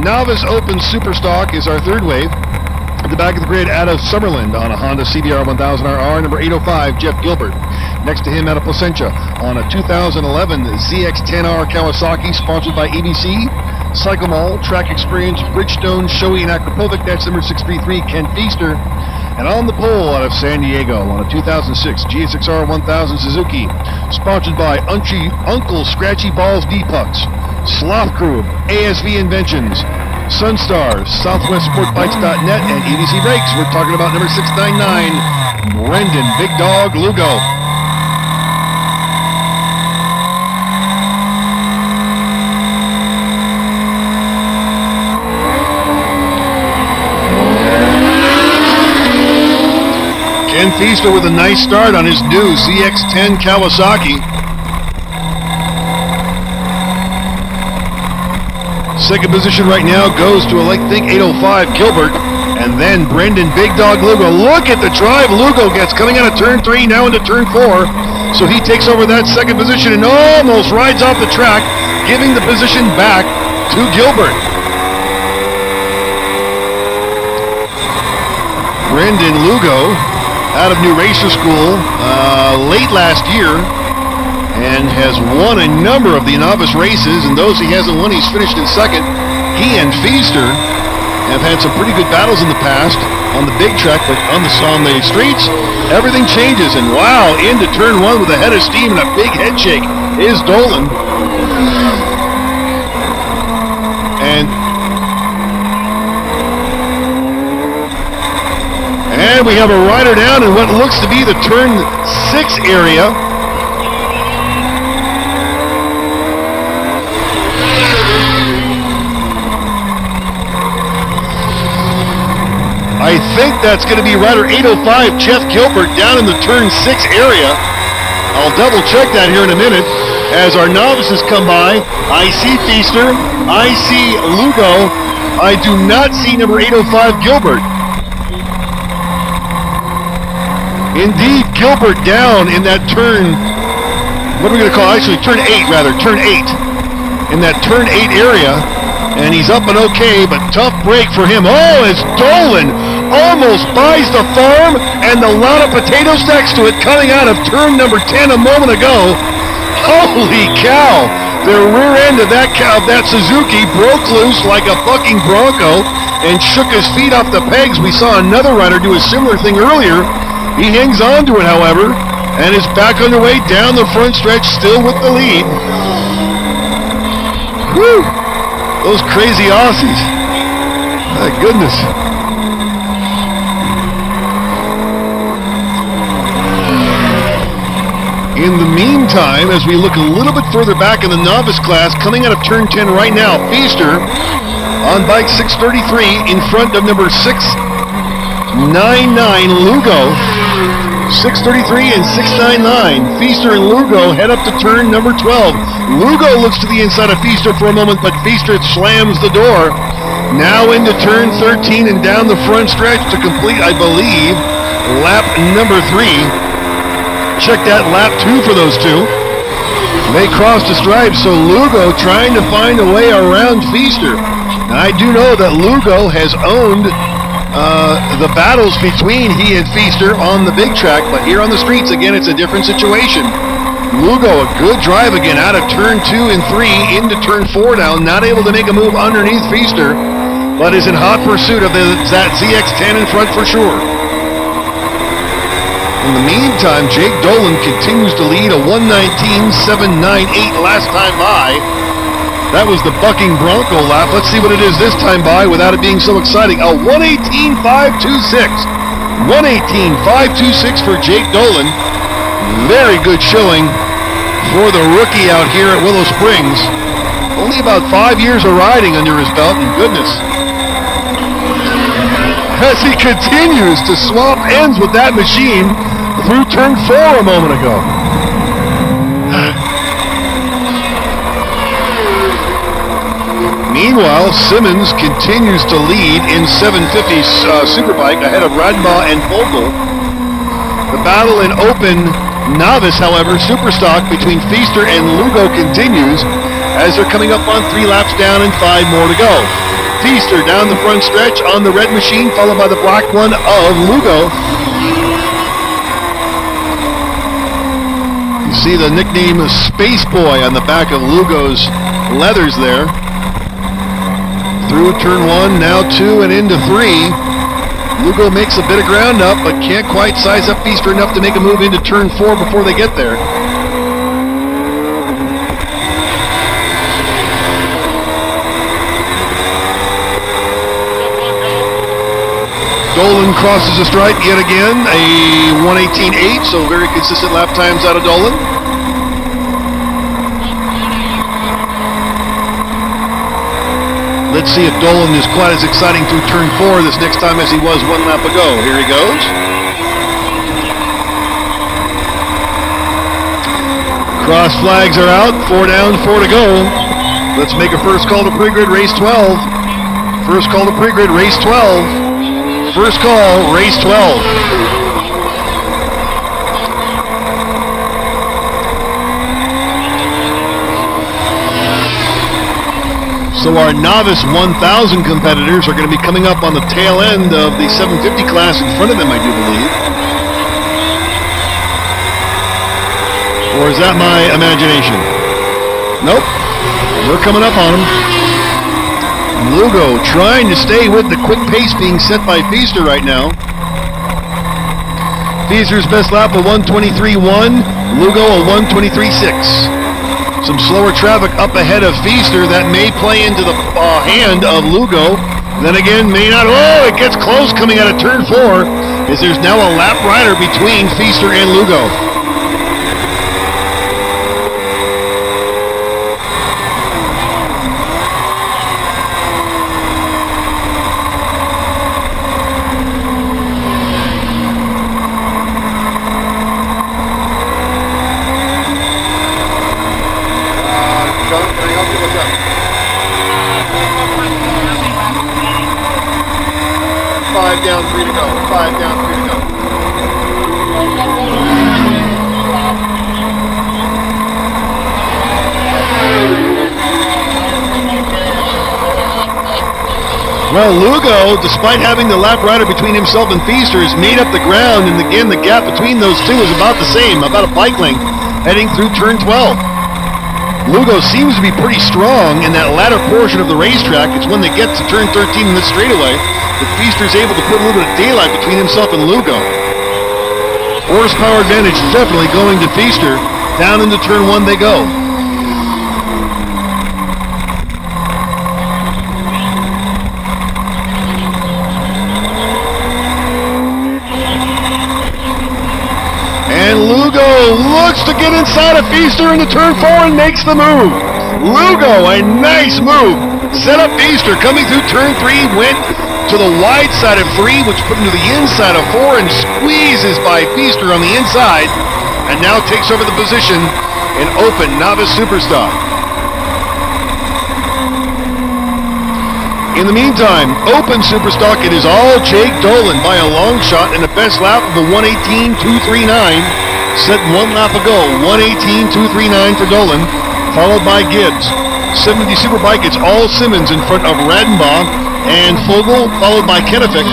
Novice Open Superstock is our third wave. At the back of the grid, out of Summerland on a Honda CBR 1000RR, number 805, Jeff Gilbert. Next to him, out of Placentia on a 2011 ZX-10R Kawasaki, sponsored by ABC. Cycle Mall, Track Experience, Bridgestone, Shoei, and Akrapovic. That's number 633, Ken Pfister. And on the pole, out of San Diego on a 2006 GSX-R 1000 Suzuki, sponsored by Uncle Scratchy Balls D-Pucks, Sloth Crew, ASV Inventions, Sunstars, SouthwestSportBikes.net, and EDC Brakes. We're talking about number 699, Brendan Big Dog Lugo. Ken Pfister with a nice start on his new ZX-10 Kawasaki. Second position right now goes to, I think, 805 Gilbert. And then Brendan Big Dog Lugo. Look at the drive Lugo gets coming out of turn 3, now into turn 4. So he takes over that second position and almost rides off the track, giving the position back to Gilbert. Brendan Lugo, out of New Racer School late last year, and has won a number of the novice races, and those he hasn't won, he's finished in second. He and Pfister have had some pretty good battles in the past on the big track, but on the streets, everything changes, and wow, into turn 1 with a head of steam and a big head shake is Dolan. And we have a rider down in what looks to be the turn 6 area. I think that's going to be rider 805, Jeff Gilbert, down in the turn 6 area. I'll double check that here in a minute. As our novices come by, I see Pfister, I see Lugo, I do not see number 805 Gilbert. Indeed, Gilbert down in that turn, what are we going to call it? Actually, turn 8 rather, turn 8. In that turn 8 area, and he's up and okay, but tough break for him. Oh, as Dolan almost buys the farm and the lot of potatoes next to it coming out of turn number 10 a moment ago. Holy cow! The rear end of that Suzuki broke loose like a fucking Bronco and shook his feet off the pegs. We saw another rider do a similar thing earlier. He hangs on to it, however, and is back on the way down the front stretch, still with the lead. Whew! Those crazy Aussies. My goodness. In the meantime, as we look a little bit further back in the novice class, coming out of turn 10 right now, Pfister on bike 633 in front of number 699 Lugo. 633 and 699. Pfister and Lugo head up to turn number 12. Lugo looks to the inside of Pfister for a moment, but Pfister slams the door. Now into turn 13 and down the front stretch to complete, I believe, lap number 3. Check that lap 2 for those two. They crossed the stripe, so Lugo trying to find a way around Pfister. Now, I do know that Lugo has owned the battles between he and Pfister on the big track, but here on the streets, again, it's a different situation. Lugo, a good drive again out of turn 2 and 3 into turn 4 now, not able to make a move underneath Pfister, but is in hot pursuit of that ZX-10 in front for sure. In the meantime, Jake Dolan continues to lead a 1:19.798 last time by. That was the bucking Bronco lap. Let's see what it is this time by without it being so exciting. A 1:18.526. 1:18.526 for Jake Dolan. Very good showing for the rookie out here at Willow Springs. Only about 5 years of riding under his belt, and goodness. As he continues to swap ends with that machine through turn 4 a moment ago. Meanwhile, Simmons continues to lead in 750 Superbike ahead of Radma and Vogel. The battle in open novice, however, Superstock between Pfister and Lugo continues as they're coming up on 3 laps down and 5 more to go. Pfister down the front stretch on the red machine, followed by the black one of Lugo. You see the nickname Space Boy on the back of Lugo's leathers there. Through turn 1, now 2, and into 3. Lugo makes a bit of ground up, but can't quite size up Pfister enough to make a move into turn 4 before they get there. Dolan crosses the stripe yet again, a 1:18.8, so very consistent lap times out of Dolan. Let's see if Dolan is quite as exciting through turn 4 this next time as he was 1 lap ago. Here he goes. Cross flags are out, 4 down, 4 to go. Let's make a first call to pre-grid, race 12. First call to pre-grid, race 12. First call, race 12. So our novice 1000 competitors are going to be coming up on the tail end of the 750 class in front of them, I do believe. Or is that my imagination? Nope. We're coming up on them. Lugo trying to stay with the quick pace being set by Pfister right now. Pfister's best lap a 1:23.1, Lugo a 1:23.6. Some slower traffic up ahead of Pfister that may play into the hand of Lugo. Then again, may not. Oh, it gets close coming out of turn 4 as there's now a lap rider between Pfister and Lugo. Down, 3 to go. 5 down, 3 to go. Well, Lugo, despite having the lap rider between himself and Pfister, has made up the ground, and again, the gap between those two is about the same, about a bike length, heading through turn 12. Lugo seems to be pretty strong in that latter portion of the racetrack. It's when they get to turn 13 in the straightaway that Pfister's able to put a little bit of daylight between himself and Lugo. Horsepower advantage definitely going to Pfister. Down into turn 1 they go. And Lugo looks to get inside of Pfister into turn 4 and makes the move. Lugo, a nice move. Set up Pfister coming through turn 3, went to the wide side of 3, which put him to the inside of 4 and squeezes by Pfister on the inside, and now takes over the position in open novice superstock. In the meantime, open superstock, it is all Jake Dolan by a long shot in the best lap of the 1:18.239, set 1 lap ago, 1:18.239 for Dolan, followed by Gibbs. 70 Superbike, it's all Simmons in front of Radenbaugh and Fogel, followed by Kennefick.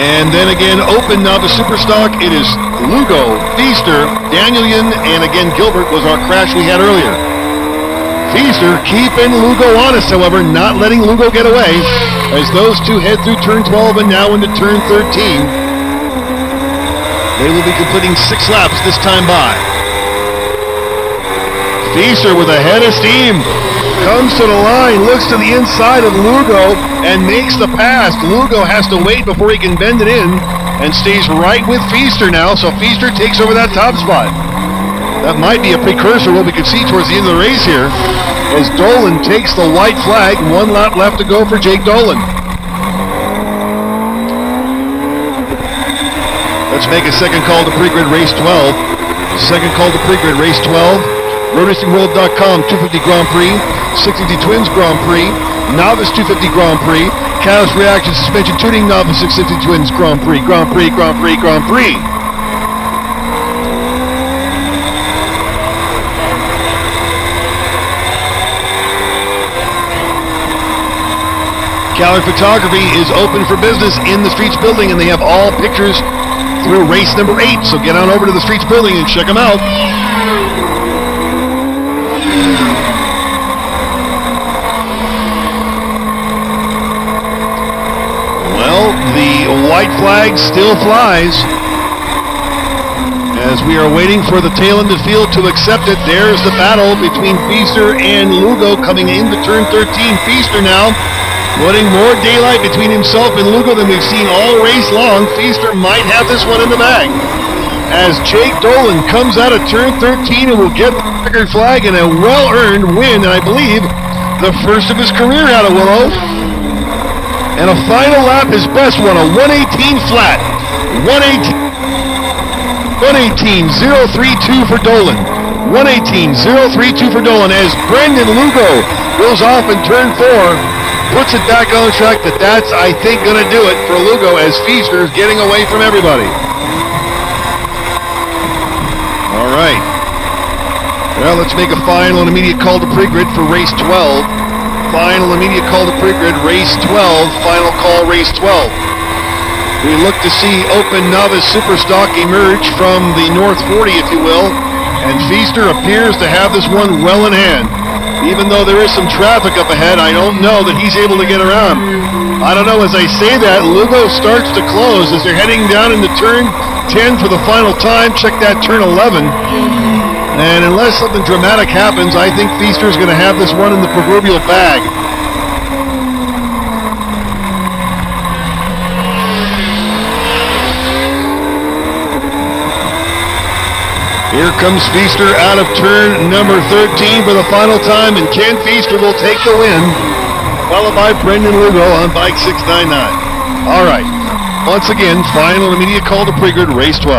And then again, open novice superstock, it is Lugo, Pfister, Danielyan, and again Gilbert was our crash we had earlier. Pfister keeping Lugo honest, however, not letting Lugo get away as those two head through turn 12 and now into turn 13. They will be completing 6 laps this time by. Pfister with a head of steam. Comes to the line, looks to the inside of Lugo, and makes the pass. Lugo has to wait before he can bend it in, and stays right with Pfister now, so Pfister takes over that top spot. That might be a precursor what we can see towards the end of the race here, as Dolan takes the white flag, 1 lap left to go for Jake Dolan. Let's make a second call to pre-grid race 12. Second call to pre-grid race 12. RoadRacingWorld.com 250 Grand Prix, 650 Twins Grand Prix, Novice 250 Grand Prix, Chaos Reaction Suspension Tuning Novice 650 Twins Grand Prix, Grand Prix, Grand Prix, Grand Prix. Calorie Photography is open for business in the Streets building, and they have all pictures through race number 8. So get on over to the Streets building and check them out. Well, the white flag still flies as we are waiting for the tail end of the field to accept it. There's the battle between Pfister and Lugo coming into turn 13. Pfister now putting more daylight between himself and Lugo than we've seen all race long. Pfister might have this one in the bag as Jake Dolan comes out of turn 13 and will get the checkered flag and a well-earned win, and I believe the first of his career out of Willow. And a final lap, his best one, a 118 flat. 118.032 for Dolan. 118.032 for Dolan as Brendan Lugo goes off in turn 4, puts it back on the track, but that's, I think, going to do it for Lugo as Pfister is getting away from everybody. All right. Well, let's make a final and immediate call to pre-grid for race 12. Final immediate call to pre-grid, race 12. Final call, race 12. We look to see open novice superstock emerge from the North 40, if you will, and Pfister appears to have this one well in hand. Even though there is some traffic up ahead, I don't know that he's able to get around. I don't know, as I say that, Lugo starts to close as they're heading down into turn 10 for the final time. Check that, turn 11. And unless something dramatic happens, I think Pfister's going to have this one in the proverbial bag. Here comes Pfister out of turn number 13 for the final time, and Ken Pfister will take the win, followed by Brendan Lugo on bike 699. All right, once again, final immediate call to pre-grid, race 12.